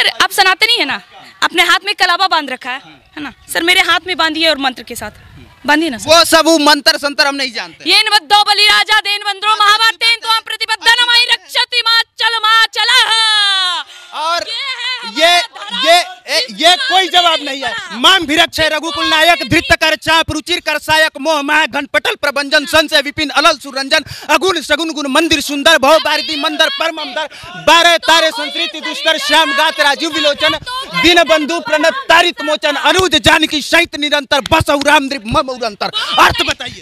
Sir आप सनातनी है ना, अपने हाथ में कलावा बांध रखा है ना सर, मेरे हाथ में बांधिए और मंत्र के साथ बांधिए ना। वो सब वो मंत्र संतर हम नहीं जानते। ये नवद्दो बलि राजा देन वंद्रो महाभारतेन तो हम प्रतिबद्ध नमहि रक्षति मा चला। और ये कोई जवाब नहीं है। माम भिरक्षय रघुकुल नायक धृत कर चाप रुचिर कर सायक मोह माह घनपटल प्रभंजन संशय विपिन अलल सुरंजन अगुण सगुन गुण मंदिर सुंदर भव भारती मंदर परमंदर 12 तारे संस्कृति दुष्कर श्याम गात राजीव विलोचन दीन बंधु प्रणत तारित मोचन अनुज जानकी सहित निरंतर बस राम मम उरंतर। अर्थ बताइए,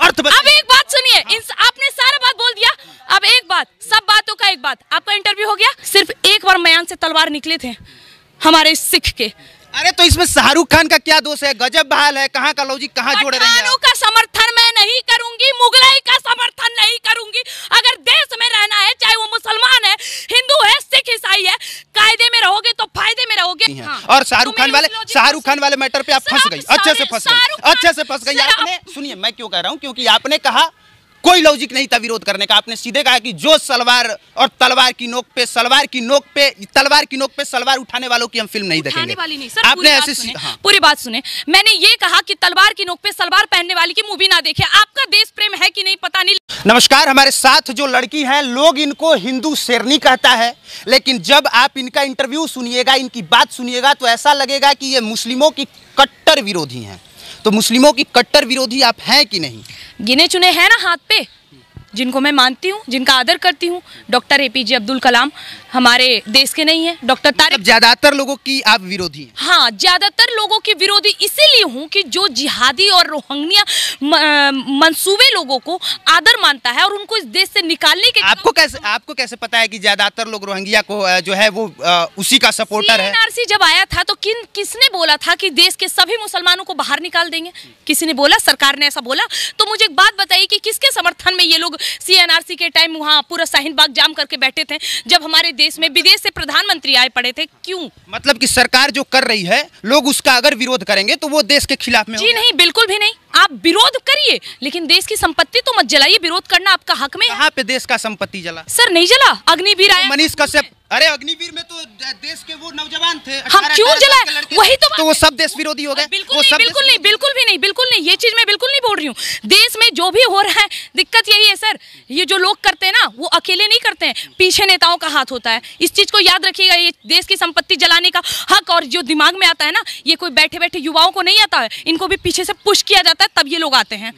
अर्थ बताइए। अब एक बात सुनिए, आपने सारा बात बोल दिया, अब एक बात, सब बातों का एक बात, आपका इंटरव्यू हो गया। सिर्फ एक बार मयान से तलवार निकले थे हमारे सिख के। अरे तो इसमें शाहरुख खान का क्या दोष है? गजब बहाल है, कहाँ का लॉजिक कहाँ जोड़ रहे हैं? पठानों का समर्थन मैं नहीं करूंगी, मुगलाई का समर्थन नहीं करूंगी। अगर देश में रहना है, चाहे वो मुसलमान है, हिंदू है, सिख ईसाई है, कायदे में रहोगे तो फायदे में रहोगे। हाँ। और शाहरुख खान वाले मैटर पे आप फंस गई, अच्छे से फंस गई। आपने सुनिए, मैं क्यों कह रहा हूँ, क्योंकि आपने कहा कोई लॉजिक नहीं था विरोध करने का। आपने सीधे कहा कि जो सलवार और तलवार की नोक पे सलवार उठाने वालों की हम फिल्म नहीं देखेंगे। वाली नहीं सर, आपने ऐसे पूरी बात सुने। मैंने ये कहा कि तलवार की नोक पे सलवार पहनने वाली की मूवी ना देखे। आपका देश प्रेम है कि नहीं पता नहीं। नमस्कार, हमारे साथ जो लड़की है, लोग इनको हिंदू शेरनी कहता है, लेकिन जब आप इनका इंटरव्यू सुनिएगा, इनकी बात सुनिएगा, तो ऐसा लगेगा कि ये मुस्लिमों की कट्टर विरोधी हैं। तो मुस्लिमों की कट्टर विरोधी आप हैं कि नहीं? गिने चुने हैं ना हाथ पे, जिनको मैं मानती हूँ, जिनका आदर करती हूँ। डॉक्टर APJ अब्दुल कलाम हमारे देश के नहीं है, डॉक्टर तारिक। ज्यादातर लोगों की आप विरोधी हैं? हाँ, ज्यादातर लोगों की विरोधी इसीलिए हूँ कि जो जिहादी और रोहिंग्या मंसूबे लोगों को आदर मानता है और उनको इस देश से निकालने के। आपको कैसे पता है कि ज्यादातर लोग रोहिंग्या को जो है वो उसी का सपोर्टर है? CNRC जब आया था तो किसने बोला था कि देश के सभी मुसलमानों को बाहर निकाल देंगे? किसी ने बोला? सरकार ने ऐसा बोला? तो मुझे एक बात बताइए कि किसके समर्थन में ये लोग CNRC के टाइम वहाँ पूरा शाहीन बाग जाम करके बैठे थे, जब हमारे देश में विदेश से प्रधानमंत्री आए पड़े थे? क्यों? मतलब कि सरकार जो कर रही है, लोग उसका अगर विरोध करेंगे तो वो देश के खिलाफ में? जी नहीं, बिल्कुल भी नहीं। आप विरोध करिए, लेकिन देश की संपत्ति तो मत जलाइए। विरोध करना आपका हक में है। कहाँ पे देश का संपत्ति जला? सर नहीं जला, अग्निवीर आया। मनीष कश्यप, अरे अग्निवीर में तो देश के वो नौजवान थे। हम क्यों जलाए? वही तो वो सब देश विरोधी हो गए? बिल्कुल नहीं, ये चीज मैं बिल्कुल नहीं बोल रही हूँ। देश में जो भी हो रहा है, दिक्कत यही है सर, ये जो लोग करते हैं ना, वो अकेले नहीं करते हैं, पीछे नेताओं का हाथ होता है। इस चीज को याद रखिएगा। ये देश की संपत्ति जलाने का हक और जो दिमाग में आता है ना, ये कोई बैठे बैठे युवाओं को नहीं आता है, इनको भी पीछे से पुश किया जाता है, तब ये लोग आते हैं।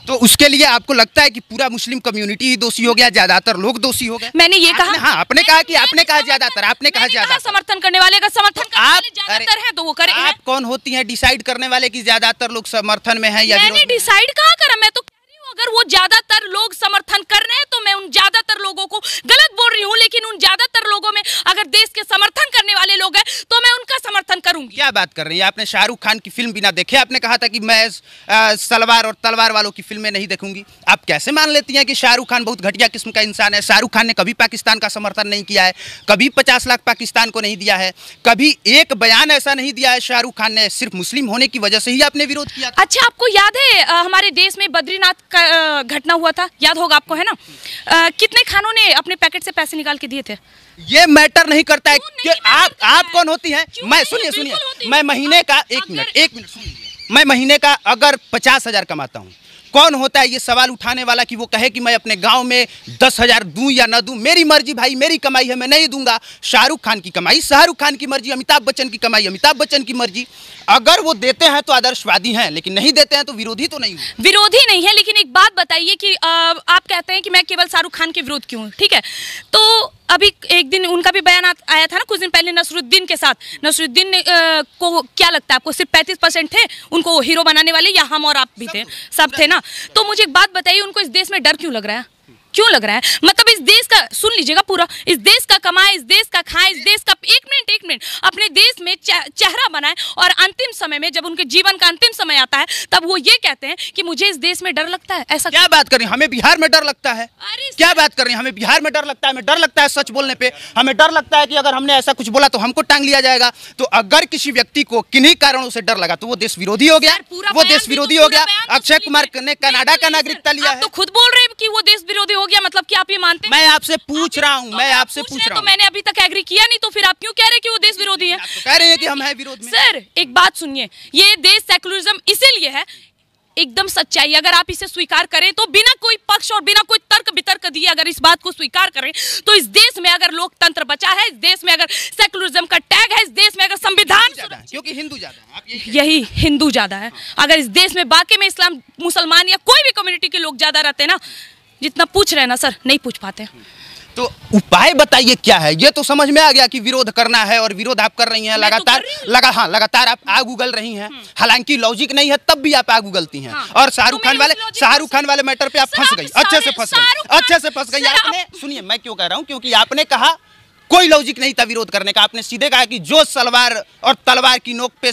तो उसके लिए आपको लगता है कि पूरा मुस्लिम कम्युनिटी ही दोषी हो गया, ज्यादातर लोग दोषी हो गए? मैंने ये कहा? हाँ, आपने कहा ज्यादातर, आपने कहा ज्यादातर। समर्थन करने वाले का समर्थन करने वाले ज्यादातर हैं तो वो करें। आप कौन होती हैं डिसाइड करने वाले कि ज्यादातर लोग समर्थन में हैं या विरोध में? मैंने डिसाइड कहाँ करा, मैं तो कह रही हूँ अगर वो ज्यादातर लोग समर्थन कर रहे हैं तो मैं उन ज्यादातर लोगों को गलत बोल रही हूँ, लेकिन उन ज्यादातर लोगों में अगर देश के समर्थन करने वाले लोग हैं तो मैं उनका समर्थन करूंगी। क्या बात कर रही है? आपने शाहरुख खान की फिल्म बिना देखे आपने कहा था कि मैं सलवार और तलवार वालों की फिल्में नहीं देखूंगी। आप कैसे मान लेती हैं कि शाहरुख खान बहुत घटिया किस्म का इंसान है? शाहरुख खान ने कभी पाकिस्तान का समर्थन नहीं किया है, कभी 50 लाख पाकिस्तान को नहीं दिया है, कभी एक बयान ऐसा नहीं दिया है शाहरुख खान ने। सिर्फ मुस्लिम होने की वजह से ही आपने विरोध किया था। अच्छा, आपको याद है हमारे देश में बद्रीनाथ का घटना हुआ था, याद होगा आपको, है ना? कितने खानों ने अपने पैकेट से पैसे निकाल के दिए थे? ये मैटर नहीं करता है कि आप कौन होती हैं। मैं सुनिए, मैं महीने का एक मिनट सुनिए, मैं महीने का अगर 50,000 कमाता हूँ, कौन होता है ये सवाल उठाने वाला कि वो कहे कि मैं अपने गांव में 10,000 दूं या ना दूं? मेरी मर्जी भाई, मेरी कमाई है, मैं नहीं दूंगा। शाहरुख खान की कमाई शाहरुख खान की मर्जी, अमिताभ बच्चन की कमाई अमिताभ बच्चन की मर्जी। अगर वो देते हैं तो आदर्शवादी हैं, लेकिन नहीं देते हैं तो विरोधी तो नहीं हूं। विरोधी नहीं है, लेकिन एक बात बताइए कि आप कहते हैं कि मैं केवल शाहरुख खान के विरोध क्यों हूँ, ठीक है? तो अभी एक दिन उनका भी बयान आया था ना कुछ दिन पहले नसरुद्दीन के साथ। नसरुद्दीन को क्या लगता है आपको, सिर्फ 35% थे उनको हीरो बनाने वाले, या हम और आप भी थे? सब थे ना। तो मुझे एक बात बताइए, उनको इस देश में डर क्यों लग रहा है? क्यों लग रहा है? मतलब इस देश का, सुन लीजिएगा पूरा, इस देश का कमाए, इस देश का खाए, इस देश का, एक मिनट मिनट अपने देश में चेहरा बनाए, और अंतिम समय में जब उनके जीवन का अंतिम समय आता है तब वो ये कहते हैं कि मुझे इस देश में डर लगता है। ऐसा क्या बात कर रही हैं? हमें बिहार में डर लगता है? क्या बात कर रही हैं? हमें बिहार में डर लगता है? हमें डर लगता है सच बोलने पे, हमें डर लगता है कि अगर हमने ऐसा कुछ बोला तो हमको टांग लिया जाएगा। तो अगर किसी व्यक्ति को किन्हीं कारणों से डर लगा तो वो देश विरोधी हो गया, वो देश विरोधी हो गया। अक्षय कुमार ने कनाडा का नागरिकता लिया है। तो खुद बोल रहे हैं कि वो देश विरोधी हो गया, मतलब कि आप ये मानते हैं? मैं आपसे पूछ रहा हूँ, मैं आपसे पूछ रहा हूँ। तो मैंने अभी तक एग्री किया नहीं, तो फिर आप क्यों कह रहे हैं कि वो देश विरोधी है? तो कह रहे हैं कि हम हैं विरोध में। सर एक बात सुनिए, ये देश सेकुलरिज्म इसीलिए है, एकदम सच्चाई। अगर आप इसे स्वीकार करें तो बिना कोई पक्ष और बिना कोई तर्क वितर्क दिए अगर इस बात को स्वीकार करें तो इस देश में अगर लोकतंत्र बचा है, इस देश में अगर सेकुलरिज्म का टैग है, इस देश में अगर संविधान, क्योंकि हिंदू ज्यादा है, यही हिंदू ज्यादा है। अगर इस देश में बाकी में इस्लाम, मुसलमान या कोई भी कम्युनिटी के लोग ज्यादा रहते हैं ना, जितना पूछ रहे हैं ना सर, नहीं पूछ पाते। तो उपाय बताइए क्या है? ये तो समझ में आ गया कि विरोध करना है और विरोध आप कर रही हैं लगातार, लगातार आप आग उगल रही हैं। हालांकि लॉजिक नहीं है तब भी आप आग उगलती हैं। और शाहरुख खान वाले मैटर पे आप फंस गई, अच्छे से फंस गई आपने। सुनिए मैं क्यों कह रहा हूँ, क्योंकि आपने कहा कोई लॉजिक नहीं था विरोध करने का। आपने सीधे कहा कि जो सलवार और तलवार की नोक पे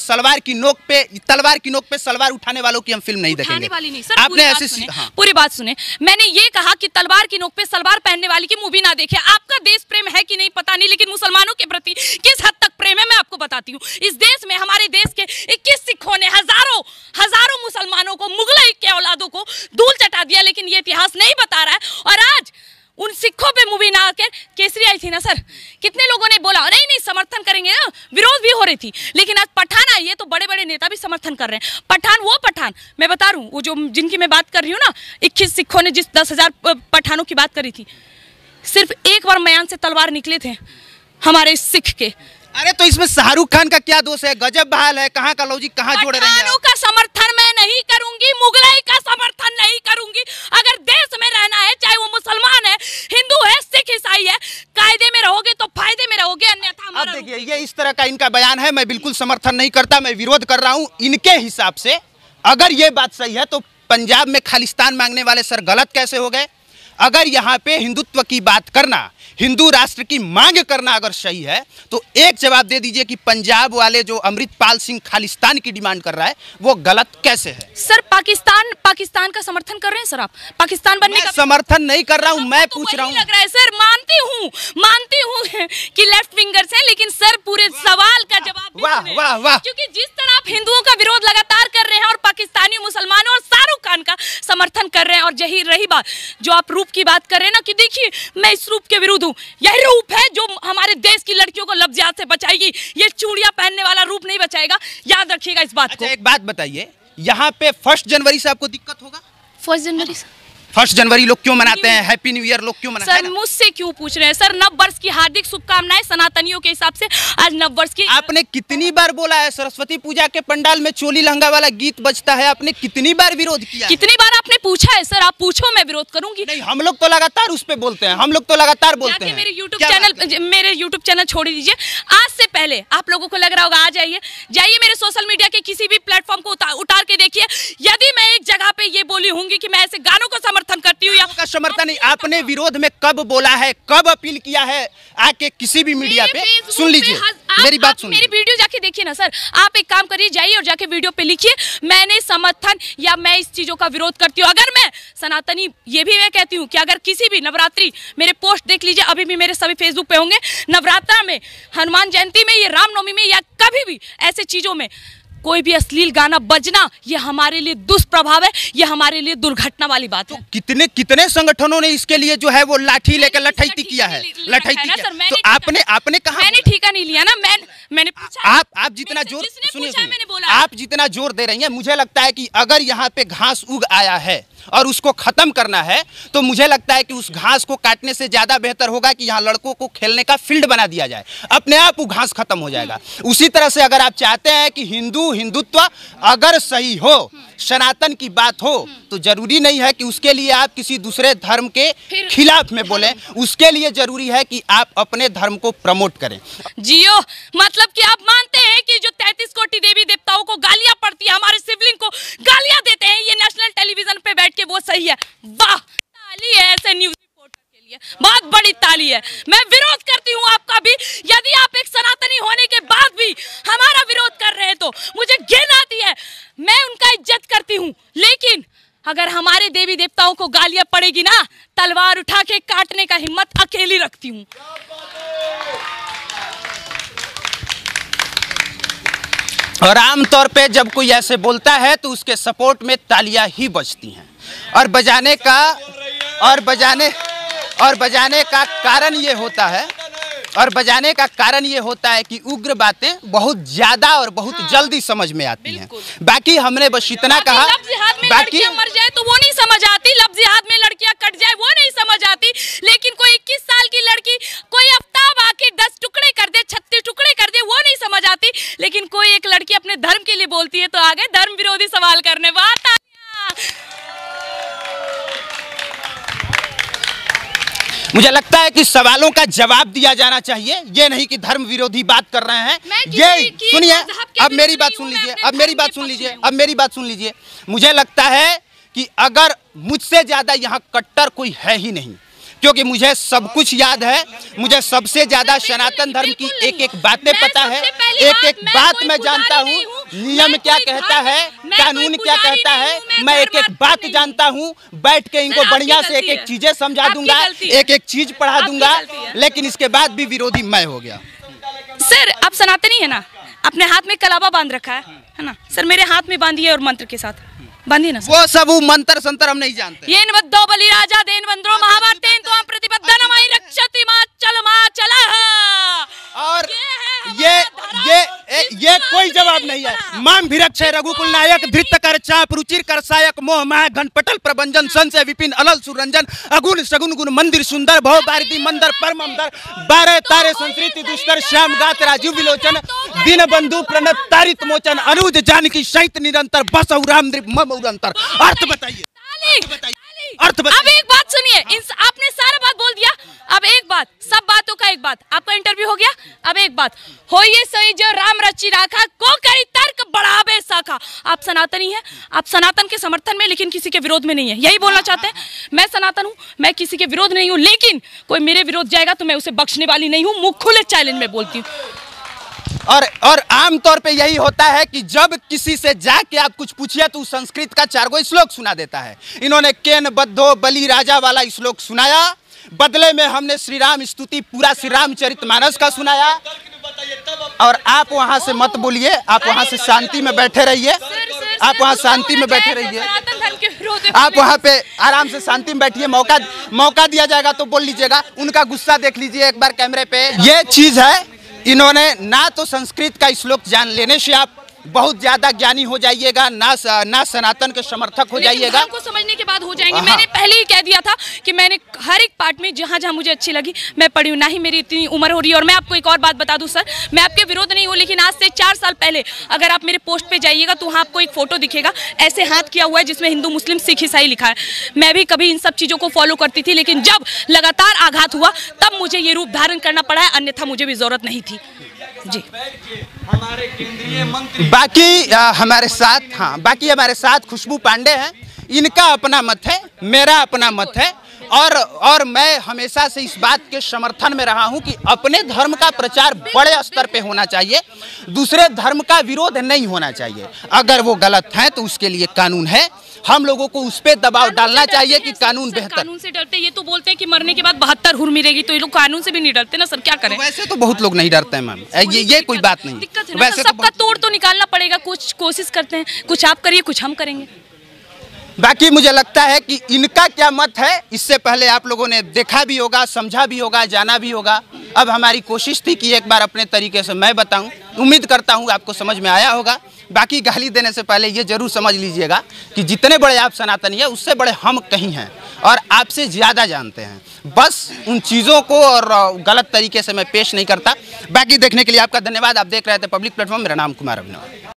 सलवार उठाने वालों की हम फिल्म नहीं देखेंगे। वाली नहीं सर, आपने ऐसे पूरी बात सुने। मैंने ये कहा कि तलवार की नोक पे सलवार पहनने वाली की मूवी ना देखे। आपका देश प्रेम है कि नहीं पता नहीं, लेकिन मुसलमानों के प्रति किस हद तक प्रेम है मैं आपको बताती हूँ। इस देश में, हमारे देश के 21 सिखों ने हजारों मुसलमानों को, मुगल के औलादों को धूल चटा दिया, लेकिन ये इतिहास नहीं बता रहा है। और आज उन सिखों पे मूवी ना आकर केसरी आई थी ना सर, कितने लोगों ने बोला नहीं समर्थन करेंगे ना, विरोध भी हो रही थी। लेकिन आज पठान आई है तो बड़े बड़े नेता भी समर्थन कर रहे हैं। पठान मैं बता रहा हूँ, वो जो जिनकी मैं बात कर रही हूँ ना, 21 सिखों ने जिस 10,000 पठानों की बात करी थी, सिर्फ एक बार मयान से तलवार निकले थे हमारे सिख के। अरे तो इसमें शाहरुख खान का क्या दोष है? गजब बहाल है, कहाँ का लॉजिक कहाँ जोड़ रहे हैं? पठानों का समर्थन मैं नहीं करूंगी, मुगलाई का समर्थन नहीं करूंगी। अगर देश में रहना है, चाहे वो मुसलमान है, हिंदू है, सिख, ईसाई है, कायदे में रहोगे तो फायदे में रहोगे, अन्यथा। अब देखिए ये इस तरह का इनका बयान है, मैं बिल्कुल समर्थन नहीं करता, मैं विरोध कर रहा हूँ। इनके हिसाब से अगर ये बात सही है तो पंजाब में खालिस्तान मांगने वाले सर गलत कैसे हो गए? अगर यहाँ पे हिंदुत्व की बात करना, हिंदू राष्ट्र की मांग करना अगर सही है तो एक जवाब दे दीजिए कि पंजाब वाले जो अमृतपाल सिंह खालिस्तान की डिमांड कर रहा है वो गलत कैसे है? सर पाकिस्तान का समर्थन कर रहे हैं सर आप? पाकिस्तान बनने का समर्थन नहीं कर रहा हूँ, मैं पूछ रहा हूँ। लग रहा है सर, मानती हूँ कि लेफ्ट विंगर्स हैं, लेकिन सर पूरे सवाल का जवाब वाह, क्योंकि जिस तरह आप हिंदुओं का विरोध लगातार कर रहे हैं और पाकिस्तानी मुसलमानों और शाहरुख खान का समर्थन कर रहे हैं, और यही रही बात जो आप रूप की बात कर रहे हैं ना, कि देखिए मैं इस रूप के विरुद्ध हूँ, यही रूप है जो हमारे देश की लड़कियों को लफ्ज़ियात से बचाएगी। ये चूड़ियां पहनने वाला रूप नहीं बचाएगा, याद रखिएगा इस बात को। एक बात बताइए, यहाँ पे 1 जनवरी से आपको दिक्कत होगा? 1 जनवरी से 1 जनवरी लोग क्यों मनाते हैं? हैप्पी न्यू ईयर लोग क्यों मनाते हैं? सर मुझसे क्यों पूछ रहे हैं सर? नव वर्ष की हार्दिक शुभकामनाएं सनातनियों के हिसाब से। आज नव वर्ष की आपने कितनी बार बोला है सरस्वती पूजा के पंडाल में चोली लहंगा वाला गीत बजता है, आपने कितनी बार विरोध किया? कितनी बार आपने पूछा है सर? आप पूछो, मैं विरोध करूंगी। नहीं, हम लोग तो लगातार उस पे बोलते हैं, हम लोग तो लगातार बोलते हैं। मेरे यूट्यूब चैनल छोड़ दीजिए। आज से पहले आप लोगों को लग रहा होगा, आ जाइए मेरे सोशल मीडिया के किसी भी प्लेटफॉर्म को उतार के देखिए। यदि मैं एक जगह पे ये बोली होंगी कि मैं ऐसे गानों को समर्थन करती हूँ या का समर्थन नहीं, आपने विरोध में कब बोला है, कब अपील किया है आके किसी भी मीडिया पे? सुन लीजिए मेरी बात, सुन मेरी वीडियो जाके देखिए ना सर। आप एक काम करिए, जाइए और जाके वीडियो पे लिखिए मैंने समर्थन या मैं इस चीजों का विरोध करती हूँ। अगर मैं सनातनी, ये भी मैं कहती हूँ कि अगर किसी भी नवरात्रि, मेरे पोस्ट देख लीजिए, अभी भी मेरे सभी फेसबुक पे होंगे, नवरात्रा में, हनुमान जयंती में, ये रामनवमी में, या कभी भी ऐसे चीजों में कोई भी अश्लील गाना बजना, ये हमारे लिए दुष्प्रभाव है, ये हमारे लिए दुर्घटना वाली बात है। तो कितने संगठनों ने इसके लिए जो है वो लाठी लेकर लठैती किया है, लठैती किया। तो आपने कहा? मैंने ठीका नहीं लिया ना, मैंने पूछा। आप जितना जोर, सुनिए, आप जितना जोर दे रही हैं, मुझे लगता है कि अगर यहाँ पे घास उग आया है और उसको खत्म करना है तो मुझे लगता है कि उस घास को काटने से ज्यादा बेहतर होगा कि यहाँ लड़कों को खेलने का फील्ड बना दिया जाए, अपने आप वो घास खत्म हो जाएगा। उसी तरह से अगर आप चाहते हैं कि हिंदुत्व अगर सही हो, सनातन की बात हो, तो जरूरी नहीं है कि उसके लिए आप किसी दूसरे धर्म के खिलाफ में बोलें, उसके लिए जरूरी है कि आप अपने धर्म को प्रमोट करें। जियो, मतलब कि आप मानते हैं कि जो 33 कोटि देवी देवताओं को गालियां पड़ती है, हमारे शिवलिंग को गालियां देते हैं, ये नेशनल टेलीविजन पे बैठ के वो सही है? वाह, ताली है ऐसे न्यूज रिपोर्टर के लिए, बहुत बड़ी ताली है। मैं विरोध करती हूँ आपका भी। यदि आप एक सनातनी होने के हमारा विरोध कर रहे हैं तो मुझे घिन आती है। मैं उनका इज्जत करती हूँ, लेकिन अगर हमारे देवी देवताओं को गालियां पड़ेगी ना, तलवार उठा के काटने का हिम्मत अकेली रखती हूँ। और आमतौर पे जब कोई ऐसे बोलता है तो उसके सपोर्ट में तालियां ही बजती हैं। और बजाने का कारण ये होता है कि उग्र बातें बहुत ज्यादा और बहुत जल्दी समझ में आती हैं। बाकी हमने बस इतना कहा, बाकी मर जाए तो वो नहीं समझ आती, लफ्ज़ हाथ में लड़कियां कट जाए वो नहीं समझ आती, लेकिन कोई 21 साल की लड़की कोई आफ्ताब आके 10 टुकड़े कर दे, 36 टुकड़े कर दे, वो नहीं समझ आती। लेकिन कोई एक लड़की अपने धर्म के लिए बोलती है तो आगे धर्म विरोधी सवाल करने। बात मुझे लगता है कि सवालों का जवाब दिया जाना चाहिए, ये नहीं कि धर्म विरोधी बात कर रहे हैं। ये सुनिए, अब मेरी बात सुन लीजिए। मुझे लगता है कि अगर मुझसे ज्यादा यहाँ कट्टर कोई है ही नहीं, क्योंकि मुझे सब कुछ याद है। मुझे सबसे ज्यादा सनातन धर्म की एक एक बातें पता है, एक एक बात मैं जानता हूँ। नियम क्या कहता है, कानून क्या कहता है, मैं एक एक बात जानता हूँ। बैठ के इनको बढ़िया से एक एक चीजें समझा दूंगा, एक एक चीज पढ़ा दूंगा, लेकिन इसके बाद भी विरोधी मैं हो गया। सर आप सनातनी है ना, अपने हाथ में कलावा बांध रखा है ना सर, मेरे हाथ में बांधिए और मंत्र के साथ बांधिए ना। वो सब मंत्र संतर हम नहीं जानते। येन वद्दो बलि राजा देन वंद्रो महाभारतेन तो प्रतिपद्दनमय रक्षति माचल और ये कोई जवाब नहीं है। माम भिरक्षय रघुकुल नायक धृत कर चाप रुचिर कर सायक मोह माह घनपटल प्रभंजन संशय विपिन अलल सुरंजन अगुण सगुन गुण मंदिर सुंदर भव भारती मंदर परमंदर 12 तारे संस्कृति दुष्कर श्याम गात राजीव विलोचन दीन बंधु प्रणत तारित मोचन अनुज जानकी सहित निरंतर बस राम मम उरंतर। अर्थ बताइए, अर्थ बताइए। अब एक बात सुनिए, आपने सारा बात बोल दिया, अब एक बात, सब बातों का एक बात, आपका इंटरव्यू हो गया। अब एक बात होइए सही जो राम रची राखा को करी तर्क बढ़ावे साखा। आप सनातनी हैं, आप सनातन के समर्थन में लेकिन किसी के विरोध में नहीं है, यही बोलना चाहते हैं। मैं सनातन हूँ, मैं किसी के विरोध नहीं हूँ, लेकिन कोई मेरे विरोध जाएगा तो मैं उसे बख्शने वाली नहीं हूँ। मुंह खुले चैलेंज में बोलती हूँ। और आमतौर पे यही होता है कि जब किसी से जाके आप कुछ पूछिए तो संस्कृत का 4 श्लोक सुना देता है। इन्होंने केन बद्धो बलि राजा वाला श्लोक सुनाया, बदले में हमने श्री राम स्तुति पूरा श्री रामचरितमानस का सुनाया। और आप वहां से मत बोलिए, आप वहां से शांति में बैठे रहिए, आप वहां शांति में बैठे रहिए, आप वहां पे आराम से शांति में बैठिए। मौका दिया जाएगा तो बोल लीजिएगा। उनका गुस्सा देख लीजिए एक बार कैमरे पे। ये चीज है, इन्होंने ना तो संस्कृत का श्लोक जान लेने से आप बहुत ज्यादा ज्ञानी हो जाइएगा, ना सनातन के समर्थक हो जाइएगा। को समझने के बाद हो जाएंगे। मैंने पहले ही कह दिया था कि मैंने हर एक पार्ट में जहाँ जहाँ मुझे अच्छी लगी मैं पढ़ी हूँ, ना ही मेरी इतनी उम्र हो रही है। और मैं आपको एक और बात बता दूं सर, मैं आपके विरोध नहीं हूँ, लेकिन आज से 4 साल पहले अगर आप मेरे पोस्ट पे जाइएगा तो वहाँ आपको एक फोटो दिखेगा, ऐसे हाथ किया हुआ है जिसमें हिंदू मुस्लिम सिख ईसाई लिखा है। मैं भी कभी इन सब चीज़ों को फॉलो करती थी, लेकिन जब लगातार आघात हुआ तब मुझे ये रूप धारण करना पड़ा है, अन्यथा मुझे भी जरूरत नहीं थी जी। हमारे केंद्रीय मंत्री बाकी हमारे साथ खुशबू पांडे हैं। इनका अपना मत है, मेरा अपना मत है। और मैं हमेशा से इस बात के समर्थन में रहा हूं कि अपने धर्म का प्रचार बड़े स्तर पे होना चाहिए, दूसरे धर्म का विरोध नहीं होना चाहिए। अगर वो गलत है तो उसके लिए कानून है, हम लोगों को उस पर दबाव डालना चाहिए कि कानून बेहतर। कानून से डरते, ये तो बोलते हैं कि मरने के बाद 72 हुर मिलेगी, तो ये लोग कानून से भी नहीं डरते ना सर, क्या करें। वैसे तो बहुत लोग नहीं डरते हैं मैम, ये कोई बात नहीं। दिक्कत है ना, सबका तोड़ तो निकालना पड़ेगा, कुछ कोशिश करते हैं, कुछ आप करिए कुछ हम करेंगे। बाकी मुझे लगता है कि इनका क्या मत है इससे पहले आप लोगों ने देखा भी होगा, समझा भी होगा, जाना भी होगा। अब हमारी कोशिश थी कि एक बार अपने तरीके से मैं बताऊं, उम्मीद करता हूं आपको समझ में आया होगा। बाकी गाली देने से पहले ये जरूर समझ लीजिएगा कि जितने बड़े आप सनातनी हैं उससे बड़े हम कहीं हैं और आपसे ज़्यादा जानते हैं। बस उन चीज़ों को और गलत तरीके से मैं पेश नहीं करता। बाकी देखने के लिए आपका धन्यवाद। आप देख रहे थे पब्लिक प्लेटफॉर्म। मेरा नाम कुमार अभिनव।